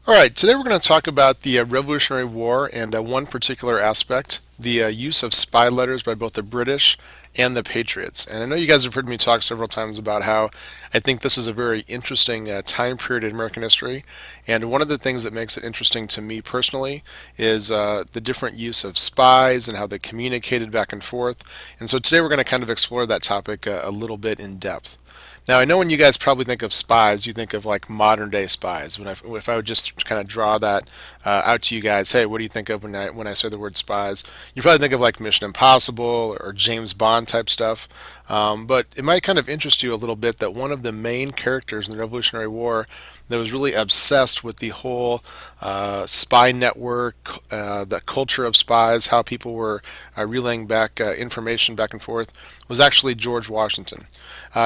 All right, today we're going to talk about the Revolutionary War and one particular aspect, the use of spy letters by both the British and the Patriots. And I know you guys have heard me talk several times about how I think this is a very interesting time period in American history. And one of the things that makes it interesting to me personally is the different use of spies and how they communicated back and forth. And so today we're going to kind of explore that topic a little bit in depth. Now, I know when you guys probably think of spies, you think of like modern day spies. If I would just kind of draw that out to you guys, hey, what do you think of when I say the word spies? You probably think of like Mission Impossible or James Bond type stuff. But it might kind of interest you a little bit that one of the main characters in the Revolutionary War that was really obsessed with the whole spy network, the culture of spies, how people were relaying back information back and forth, was actually George Washington.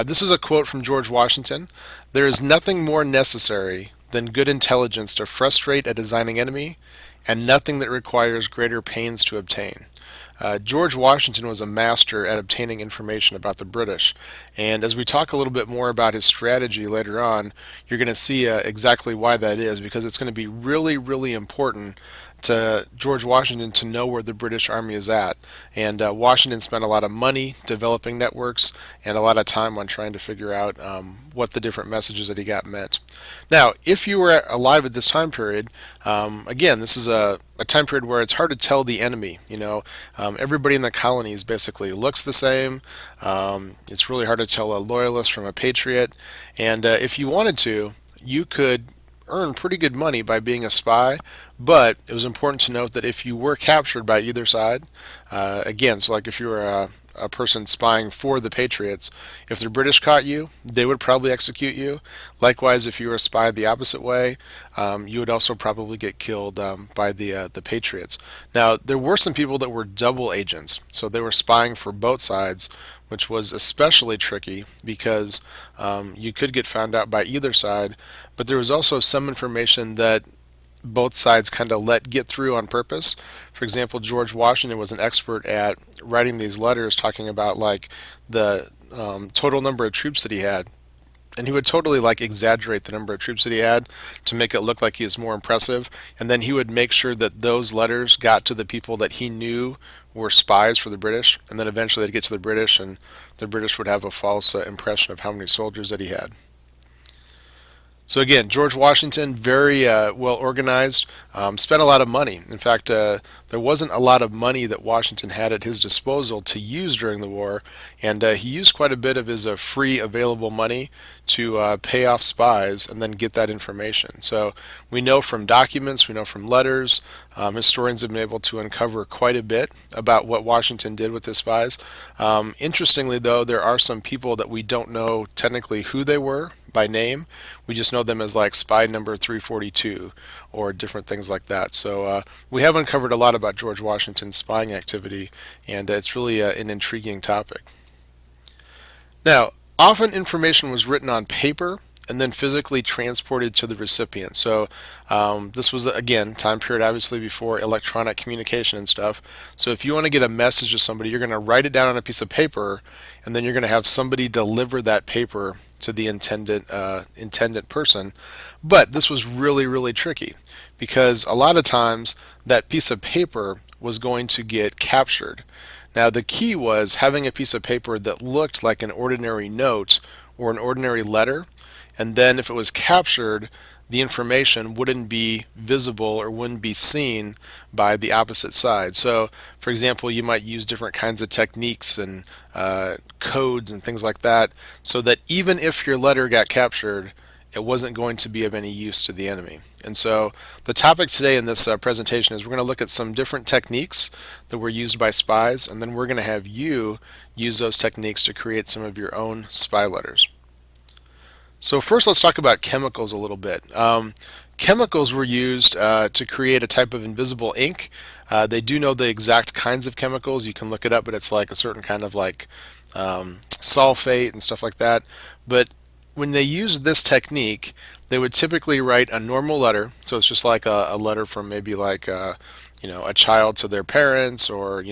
This is a quote from George Washington. "There is nothing more necessary than good intelligence to frustrate a designing enemy, and nothing that requires greater pains to obtain." George Washington was a master at obtaining information about the British, and as we talk a little bit more about his strategy later on, you're going to see exactly why that is, because it's going to be really, really important to George Washington to know where the British Army is at. And Washington spent a lot of money developing networks and a lot of time on trying to figure out what the different messages that he got meant. Now, if you were alive at this time period, again, this is a time period where it's hard to tell the enemy. Everybody in the colonies basically looks the same. It's really hard to tell a loyalist from a patriot. And if you wanted to, you could earn pretty good money by being a spy, but it was important to note that if you were captured by either side, again, so like if you were a person spying for the Patriots, if the British caught you, they would probably execute you. Likewise, if you were a spy the opposite way, you would also probably get killed by the Patriots. Now, there were some people that were double agents, so they were spying for both sides, which was especially tricky because you could get found out by either side, but there was also some information that both sides kind of let get through on purpose. For example, George Washington was an expert at writing these letters talking about like the total number of troops that he had, and he would totally like exaggerate the number of troops that he had to make it look like he was more impressive, and then he would make sure that those letters got to the people that he knew were spies for the British, and then eventually they'd get to the British, and the British would have a false impression of how many soldiers that he had. So again, George Washington, very well organized, spent a lot of money. In fact, there wasn't a lot of money that Washington had at his disposal to use during the war, and he used quite a bit of his free available money to pay off spies and then get that information. So we know from documents, we know from letters, historians have been able to uncover quite a bit about what Washington did with his spies. Interestingly, though, there are some people that we don't know technically who they were by name. We just know them as like spy number 342 or different things like that. So we have uncovered a lot about George Washington's spying activity, and it's really an intriguing topic. Now, often information was written on paper and then physically transported to the recipient. So this was, again, time period obviously before electronic communication and stuff. So if you want to get a message to somebody, you're going to write it down on a piece of paper, and then you're going to have somebody deliver that paper to the intended person. But this was really, really tricky because a lot of times that piece of paper was going to get captured. Now, the key was having a piece of paper that looked like an ordinary note or an ordinary letter, and then if it was captured, the information wouldn't be visible or wouldn't be seen by the opposite side. So, for example, you might use different kinds of techniques and codes and things like that so that even if your letter got captured, it wasn't going to be of any use to the enemy. And so the topic today in this presentation is we're going to look at some different techniques that were used by spies, and then we're going to have you use those techniques to create some of your own spy letters. So first, let's talk about chemicals a little bit. Chemicals were used to create a type of invisible ink. They do know the exact kinds of chemicals. You can look it up, but it's like a certain kind of like sulfate and stuff like that. But when they used this technique, they would typically write a normal letter. So it's just like a letter from maybe like a child to their parents, or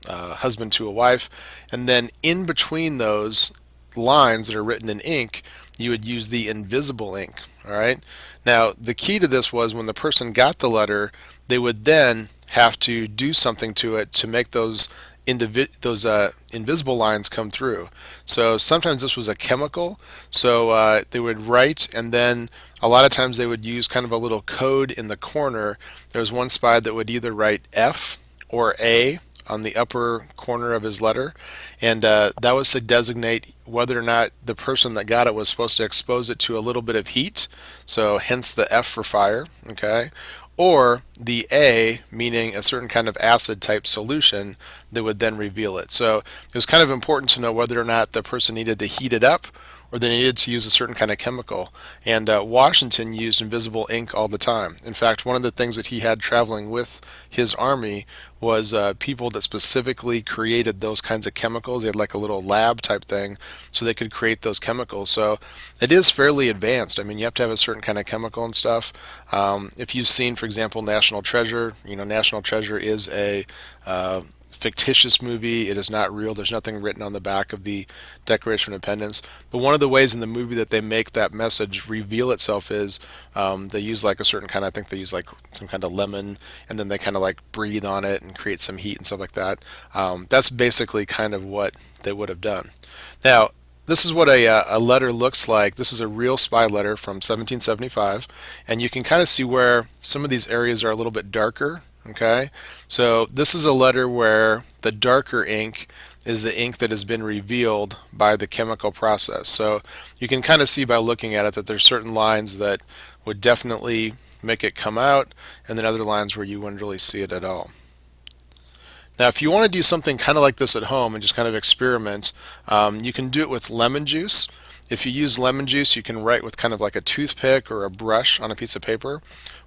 a husband to a wife, and then in between those lines that are written in ink, you would use the invisible ink. All right. Now, the key to this was when the person got the letter, they would then have to do something to it to make those invisible lines come through. So sometimes this was a chemical. So they would write, and then a lot of times they would use kind of a little code in the corner. There was one spy that would either write F or A on the upper corner of his letter, and that was to designate whether or not the person that got it was supposed to expose it to a little bit of heat, so hence the F for fire, okay, or the A, meaning a certain kind of acid type solution that would then reveal it. So it was kind of important to know whether or not the person needed to heat it up or they needed to use a certain kind of chemical. And Washington used invisible ink all the time. In fact, one of the things that he had traveling with his army was people that specifically created those kinds of chemicals. They had like a little lab type thing so they could create those chemicals. So it is fairly advanced. I mean, you have to have a certain kind of chemical and stuff. If you've seen, for example, National Treasure, National Treasure is a fictitious movie. It is not real. There's nothing written on the back of the Declaration of Independence. But one of the ways in the movie that they make that message reveal itself is they use like a certain kind of, I think they use like some kind of lemon, and then they kind of like breathe on it and create some heat and stuff like that. That's basically kind of what they would have done. Now, this is what a letter looks like. This is a real spy letter from 1775, and you can kind of see where some of these areas are a little bit darker. Okay, so this is a letter where the darker ink is the ink that has been revealed by the chemical process. So you can kind of see by looking at it that there's certain lines that would definitely make it come out, and then other lines where you wouldn't really see it at all. Now, if you want to do something kind of like this at home and just kind of experiment, you can do it with lemon juice. If you use lemon juice, you can write with kind of like a toothpick or a brush on a piece of paper.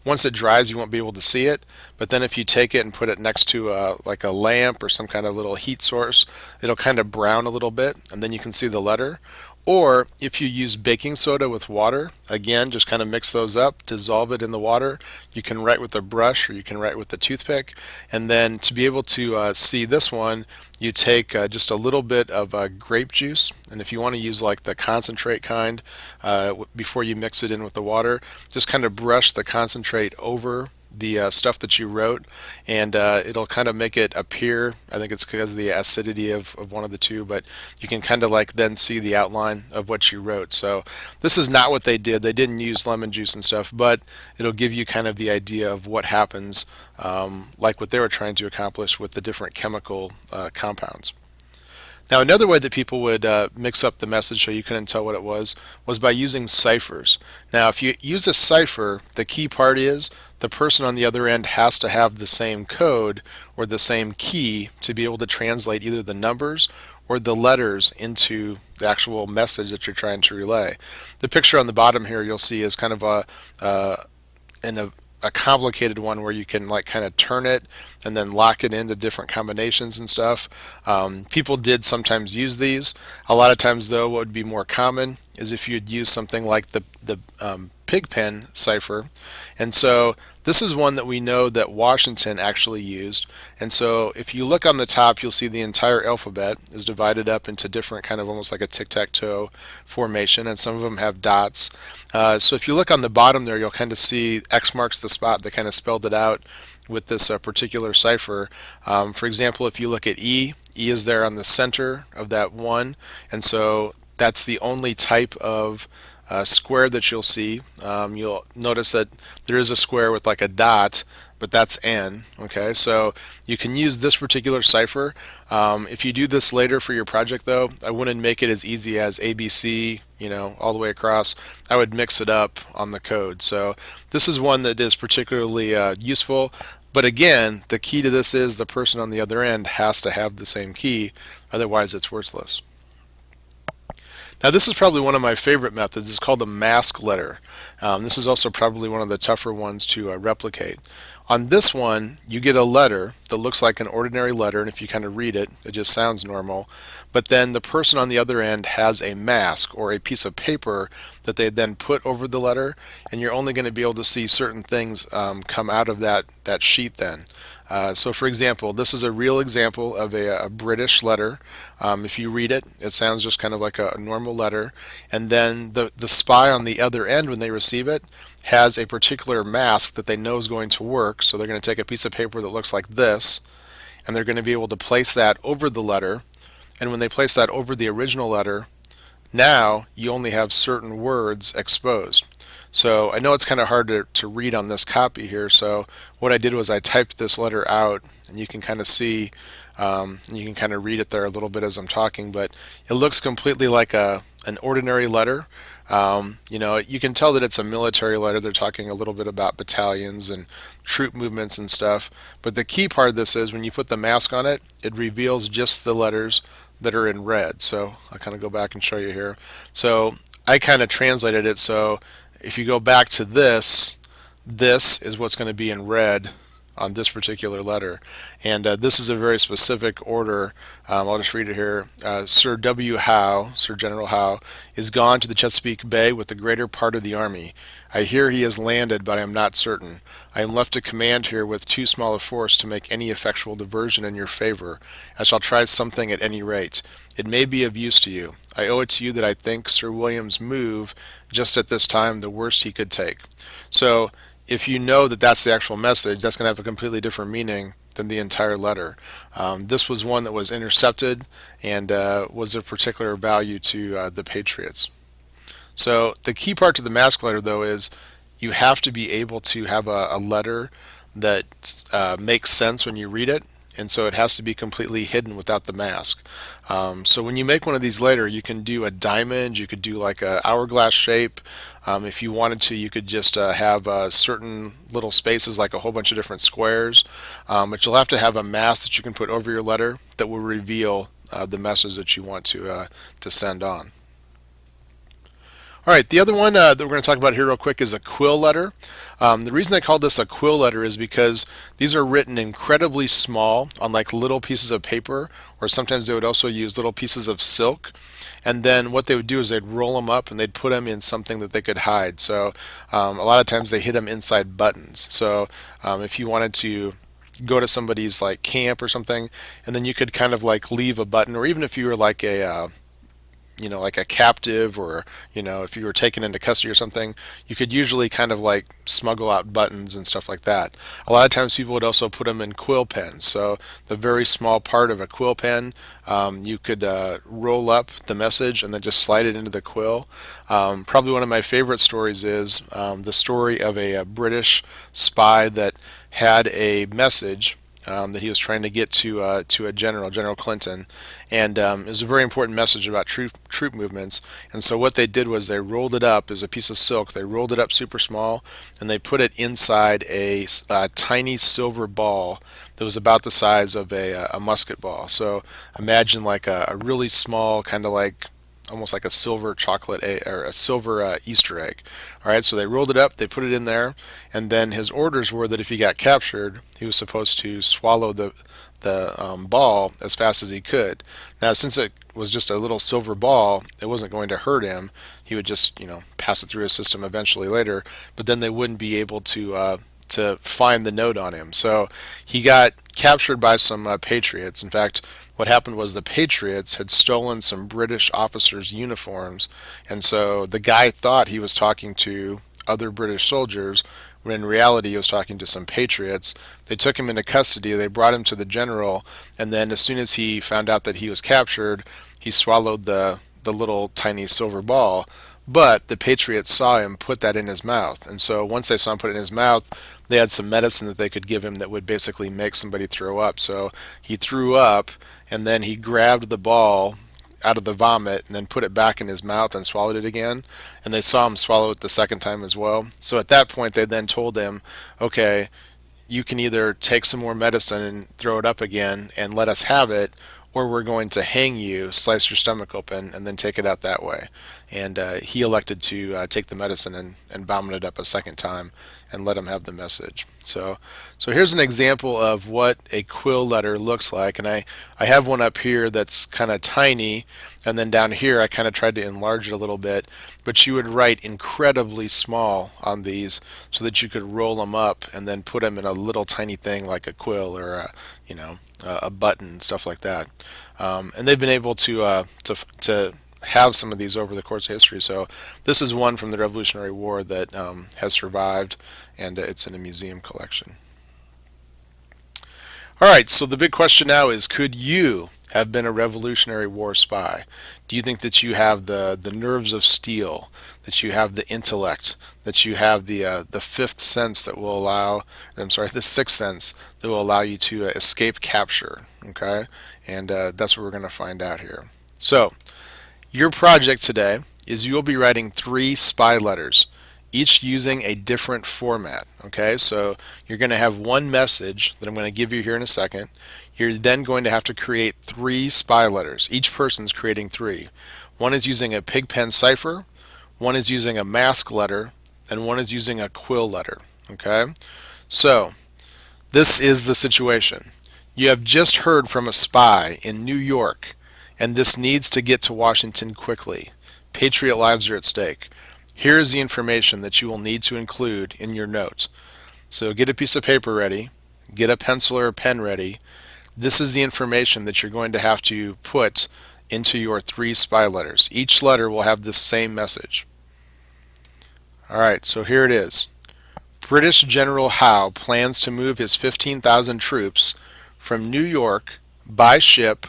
Once it dries, you won't be able to see it, but then if you take it and put it next to like a lamp or some kind of little heat source, it'll kind of brown a little bit, and then you can see the letter. Or if you use baking soda with water, again, just kind of mix those up, dissolve it in the water. You can write with a brush or you can write with a toothpick. And then to be able to see this one, you take just a little bit of grape juice. And if you want to use like the concentrate kind before you mix it in with the water, just kind of brush the concentrate over the stuff that you wrote, and it'll kind of make it appear. I think it's because of the acidity of one of the two, but you can kind of like then see the outline of what you wrote. So this is not what they did. They didn't use lemon juice and stuff, but it'll give you kind of the idea of what happens, like what they were trying to accomplish with the different chemical compounds. Now, another way that people would mix up the message so you couldn't tell what it was by using ciphers. Now, if you use a cipher, the key part is the person on the other end has to have the same code or the same key to be able to translate either the numbers or the letters into the actual message that you're trying to relay. The picture on the bottom here you'll see is kind of a complicated one where you can like kind of turn it and then lock it into different combinations and stuff. People did sometimes use these. A lot of times though, what would be more common is if you'd use something like the pig pen cipher. And so this is one that we know that Washington actually used. And so if you look on the top, you'll see the entire alphabet is divided up into different kind of almost like a tic-tac-toe formation, and some of them have dots. So if you look on the bottom there, you'll kind of see X marks the spot. They kind of spelled it out with this particular cipher. For example, if you look at E, E is there on the center of that one, and so that's the only type of square that you'll see. You'll notice that there is a square with like a dot, but that's N. Okay, so you can use this particular cipher. If you do this later for your project though, I wouldn't make it as easy as ABC, all the way across. I would mix it up on the code. So this is one that is particularly useful. But again, the key to this is the person on the other end has to have the same key, otherwise it's worthless. Now this is probably one of my favorite methods. It's called a mask letter. This is also probably one of the tougher ones to replicate. On this one, you get a letter that looks like an ordinary letter, and if you kind of read it, it just sounds normal. But then the person on the other end has a mask or a piece of paper that they then put over the letter, and you're only going to be able to see certain things come out of that sheet then. So for example, this is a real example of a British letter. If you read it, it sounds just kind of like a normal letter. And then the spy on the other end, when they receive it, has a particular mask that they know is going to work. So they're going to take a piece of paper that looks like this, and they're going to be able to place that over the letter. And when they place that over the original letter, now you only have certain words exposed. So I know it's kind of hard to read on this copy here, so what I did was I typed this letter out, and you can kind of see, you can kind of read it there a little bit as I'm talking, but it looks completely like an ordinary letter. You can tell that it's a military letter. They're talking a little bit about battalions and troop movements and stuff, but the key part of this is when you put the mask on it, it reveals just the letters that are in red. So I'll kind of go back and show you here. So I kind of translated it, so if you go back to this, this is what's going to be in red on this particular letter. And this is a very specific order. I'll just read it here. Sir W. Howe, Sir General Howe, is gone to the Chesapeake Bay with the greater part of the army. I hear he has landed, but I am not certain. I am left to command here with too small a force to make any effectual diversion in your favor. I shall try something at any rate. It may be of use to you. I owe it to you that I think Sir William's move just at this time the worst he could take. So if you know that that's the actual message, that's going to have a completely different meaning than the entire letter. This was one that was intercepted and was of particular value to the Patriots. So the key part to the mask letter, though, is you have to be able to have a letter that makes sense when you read it, and so it has to be completely hidden without the mask. So when you make one of these later, you can do a diamond, you could do like a hourglass shape. If you wanted to, you could just have certain little spaces, like a whole bunch of different squares. But you'll have to have a mask that you can put over your letter that will reveal the message that you want to send on. All right, the other one that we're going to talk about here real quick is a quill letter. The reason I called this a quill letter is because these are written incredibly small on like little pieces of paper, or sometimes they would also use little pieces of silk. And then what they would do is they'd roll them up and they'd put them in something that they could hide. So a lot of times they hid them inside buttons. So if you wanted to go to somebody's like camp or something, and then you could kind of like leave a button, or even if you were like a like a captive, or if you were taken into custody or something, you could usually kind of like smuggle out buttons and stuff like that. A lot of times people would also put them in quill pens. So the very small part of a quill pen, you could roll up the message and then just slide it into the quill. Probably one of my favorite stories is the story of a British spy that had a message that he was trying to get to a general, General Clinton, and it was a very important message about troop movements. And so what they did was they rolled it up as a piece of silk. They rolled it up super small, and they put it inside a tiny silver ball that was about the size of a musket ball. So imagine like a really small, kind of like almost like a silver chocolate or a silver Easter egg. All right, so they rolled it up, they put it in there, and then his orders were that if he got captured, he was supposed to swallow the ball as fast as he could. Now, since it was just a little silver ball, it wasn't going to hurt him. He would just, pass it through his system eventually later, but then they wouldn't be able to find the note on him. So he got captured by some patriots. In fact, what happened was the Patriots had stolen some British officers' uniforms, and so the guy thought he was talking to other British soldiers, when in reality he was talking to some Patriots. They took him into custody, they brought him to the general, and then as soon as he found out that he was captured, he swallowed the little tiny silver ball. But the Patriots saw him put that in his mouth, and so once they saw him put it in his mouth, they had some medicine that they could give him that would basically make somebody throw up. So he threw up, and then he grabbed the ball out of the vomit and then put it back in his mouth and swallowed it again. And they saw him swallow it the second time as well. So at that point, they then told him, okay, you can either take some more medicine and throw it up again and let us have it, or we're going to hang you, slice your stomach open, and then take it out that way. and he elected to take the medicine and vomit it up a second time and let him have the message. So here's an example of what a quill letter looks like, and I have one up here that's kind of tiny, and then down here I kind of tried to enlarge it a little bit, but you would write incredibly small on these so that you could roll them up and then put them in a little tiny thing like a quill or a button, stuff like that. And they've been able to have some of these over the course of history. So this is one from the Revolutionary War that has survived, and it's in a museum collection. All right, so the big question now is, could you have been a Revolutionary War spy? Do you think that you have the nerves of steel, that you have the intellect, that you have the fifth sense that will allow, I'm sorry, the sixth sense that will allow you to escape capture? Okay, and that's what we're going to find out here. So your project today is you'll be writing 3 spy letters, each using a different format. Okay, so you're going to have one message that I'm going to give you here in a second. You're then going to have to create 3 spy letters. Each person's creating 3. One is using a pigpen cipher, one is using a mask letter, and one is using a quill letter. Okay, so this is the situation. You have just heard from a spy in New York, and this needs to get to Washington quickly. Patriot lives are at stake. Here is the information that you will need to include in your notes. So get a piece of paper ready, get a pencil or a pen ready. This is the information that you're going to have to put into your 3 spy letters. Each letter will have the same message. Alright, so here it is. British General Howe plans to move his 15,000 troops from New York by ship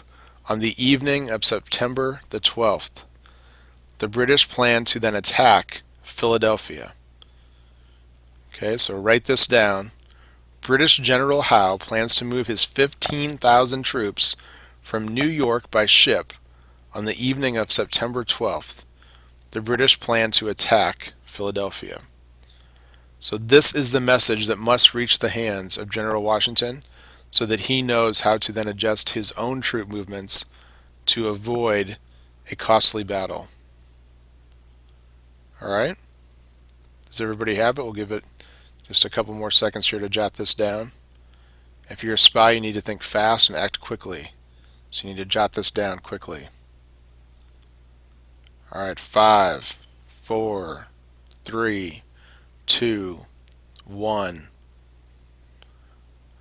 on the evening of September the 12th. The British plan to then attack Philadelphia. Okay, so write this down. British General Howe plans to move his 15,000 troops from New York by ship on the evening of September 12th. The British plan to attack Philadelphia. So this is the message that must reach the hands of General Washington so that he knows how to then adjust his own troop movements to avoid a costly battle. Alright? Does everybody have it? We'll give it just a couple more seconds here to jot this down. If you're a spy, you need to think fast and act quickly. So you need to jot this down quickly. Alright, 5, 4, 3, 2, 1.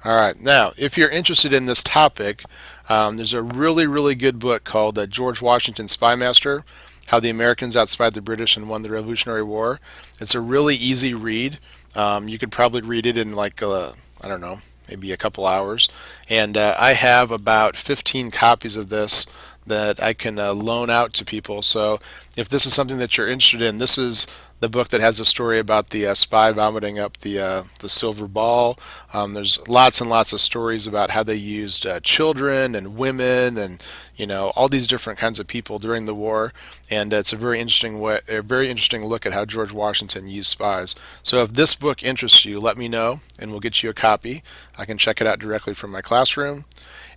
Alright, now, if you're interested in this topic, there's a really good book called George Washington Spy Master, How the Americans Outspied the British and Won the Revolutionary War. It's a really easy read. You could probably read it in like, I don't know, maybe a couple hours. And I have about 15 copies of this that I can loan out to people. So if this is something that you're interested in, this is the book that has a story about the spy vomiting up the silver ball. There's lots and lots of stories about how they used children and women and all these different kinds of people during the war, and it's a very interesting look at how George Washington used spies. So if this book interests you, let me know and we'll get you a copy. I can check it out directly from my classroom.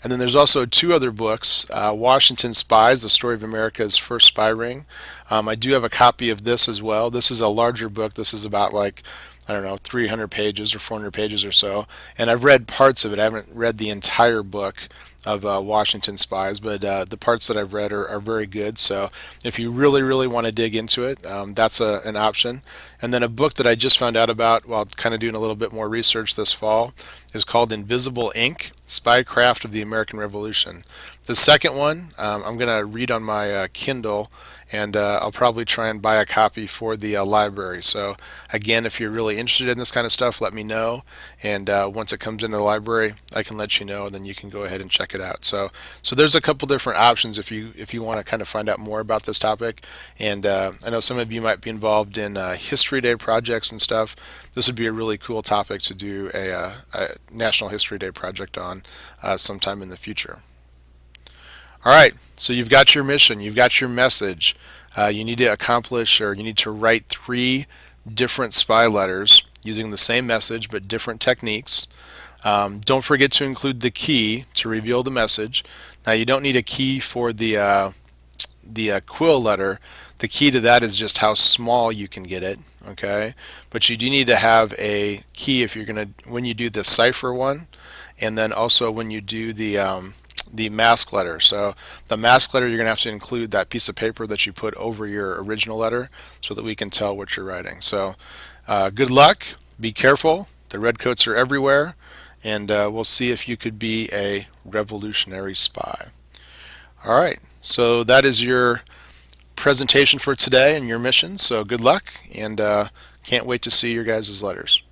And then there's also 2 other books, Washington Spies, The Story of America's First Spy Ring. I do have a copy of this as well. This is a larger book. This is about like, I don't know, 300 pages or 400 pages or so. And I've read parts of it. I haven't read the entire book of Washington Spies, but the parts that I've read are very good. So if you really want to dig into it, that's an option. And then a book that I just found out about while kind of doing a little bit more research this fall is called Invisible Ink, Spycraft of the American Revolution. The second one I'm going to read on my Kindle, and I'll probably try and buy a copy for the library. So again, if you're really interested in this kind of stuff, let me know, and once it comes into the library, I can let you know, and then you can go ahead and check it out. So there's a couple different options if you want to kind of find out more about this topic. And I know some of you might be involved in History Day projects and stuff. This would be a really cool topic to do a National History Day project on sometime in the future. All right, so you've got your mission, you've got your message. You need to accomplish, or you need to write 3 different spy letters using the same message but different techniques. Don't forget to include the key to reveal the message. Now, you don't need a key for the quill letter. The key to that is just how small you can get it. Okay, but you do need to have a key if you're gonna when you do the cipher one, and then also when you do the mask letter. So the mask letter, you're going to have to include that piece of paper that you put over your original letter so that we can tell what you're writing. So good luck. Be careful. The redcoats are everywhere, and we'll see if you could be a revolutionary spy. All right. So that is your presentation for today and your mission. So good luck, and can't wait to see your guys' letters.